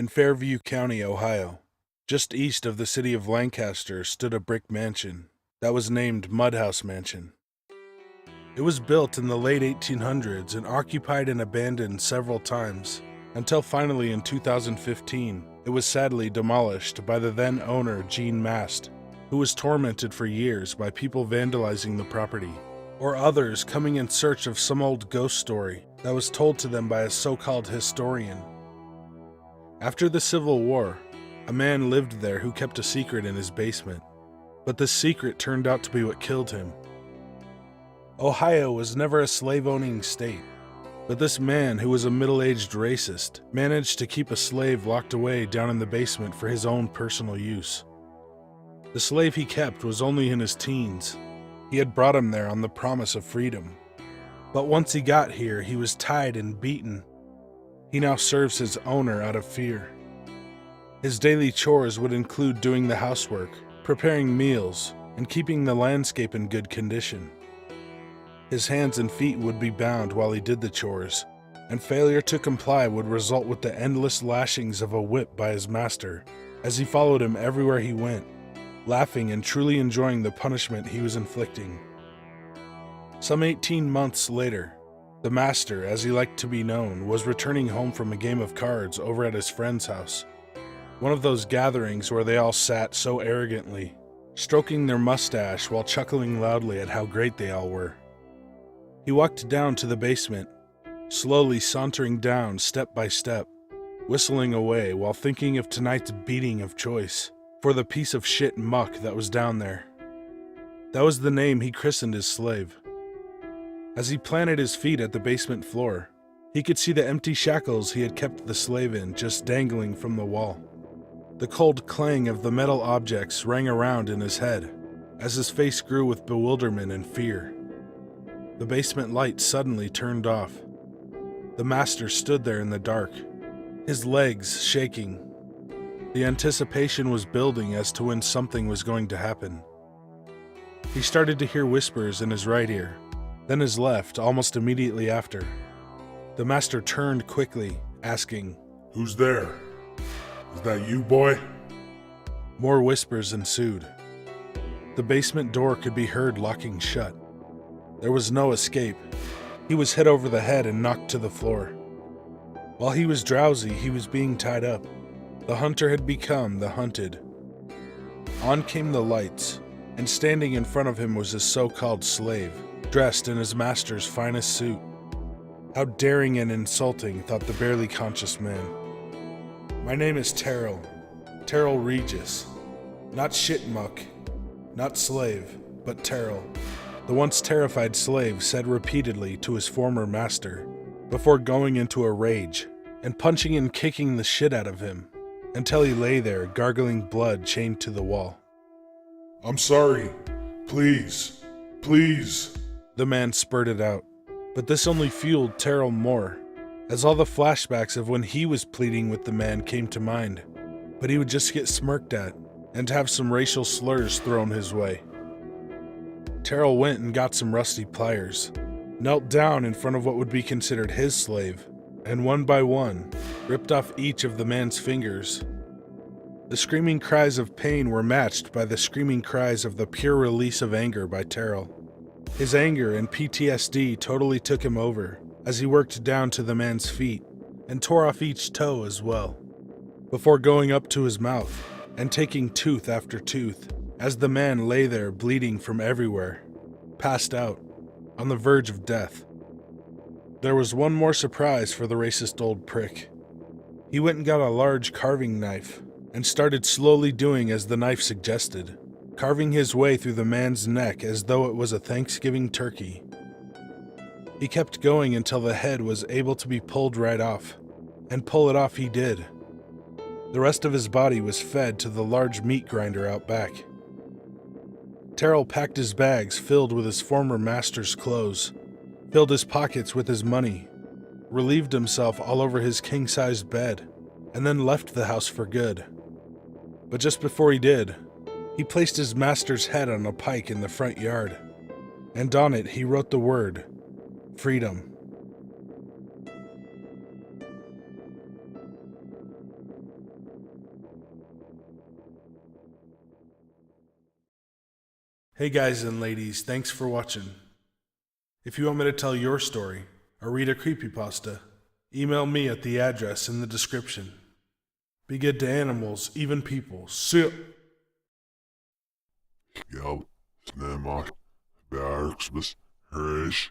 In Fairview County, Ohio, just east of the city of Lancaster, stood a brick mansion that was named Mudhouse Mansion. It was built in the late 1800s and occupied and abandoned several times, until finally in 2015, it was sadly demolished by the then owner Gene Mast, who was tormented for years by people vandalizing the property, or others coming in search of some old ghost story that was told to them by a so-called historian. After the Civil War, a man lived there who kept a secret in his basement, but this secret turned out to be what killed him. Ohio was never a slave-owning state, but this man, who was a middle-aged racist, managed to keep a slave locked away down in the basement for his own personal use. The slave he kept was only in his teens. He had brought him there on the promise of freedom. But once he got here, he was tied and beaten. He now serves his owner out of fear. His daily chores would include doing the housework, preparing meals, and keeping the landscape in good condition. His hands and feet would be bound while he did the chores, and failure to comply would result with the endless lashings of a whip by his master, as he followed him everywhere he went, laughing and truly enjoying the punishment he was inflicting. Some 18 months later, the master, as he liked to be known, was returning home from a game of cards over at his friend's house. One of those gatherings where they all sat so arrogantly, stroking their mustache while chuckling loudly at how great they all were. He walked down to the basement, slowly sauntering down step by step, whistling away while thinking of tonight's beating of choice for the piece of shit muck that was down there. That was the name he christened his slave. As he planted his feet at the basement floor, he could see the empty shackles he had kept the slave in just dangling from the wall. The cold clang of the metal objects rang around in his head as his face grew with bewilderment and fear. The basement light suddenly turned off. The master stood there in the dark, his legs shaking. The anticipation was building as to when something was going to happen. He started to hear whispers in his right ear, then his left almost immediately after. The master turned quickly, asking, "Who's there? Is that you, boy?" More whispers ensued. The basement door could be heard locking shut. There was no escape. He was hit over the head and knocked to the floor. While he was drowsy, he was being tied up. The hunter had become the hunted. On came the lights, and standing in front of him was his so-called slave, dressed in his master's finest suit. How daring and insulting, thought the barely conscious man. "My name is Terrell Regis. Not shitmuck, not slave, but Terrell," the once terrified slave said repeatedly to his former master, before going into a rage and punching and kicking the shit out of him, until he lay there gargling blood chained to the wall. "I'm sorry. Please, please," the man spurted out. But this only fueled Terrell more, as all the flashbacks of when he was pleading with the man came to mind. But he would just get smirked at and have some racial slurs thrown his way. Terrell went and got some rusty pliers, knelt down in front of what would be considered his slave, and one by one, ripped off each of the man's fingers. The screaming cries of pain were matched by the screaming cries of the pure release of anger by Terrell. His anger and PTSD totally took him over as he worked down to the man's feet and tore off each toe as well, before going up to his mouth and taking tooth after tooth as the man lay there bleeding from everywhere, passed out, on the verge of death. There was one more surprise for the racist old prick. He went and got a large carving knife and started slowly doing as the knife suggested, carving his way through the man's neck as though it was a Thanksgiving turkey. He kept going until the head was able to be pulled right off, and pull it off he did. The rest of his body was fed to the large meat grinder out back. Terrell packed his bags filled with his former master's clothes, filled his pockets with his money, relieved himself all over his king-sized bed, and then left the house for good. But just before he did, he placed his master's head on a pike in the front yard, and on it he wrote the word, freedom. Hey guys and ladies, thanks for watching. If you want me to tell your story or read a creepypasta, email me at the address in the description. Be good to animals, even people. Sit. Ja, snämar, Bergsbus, Rish.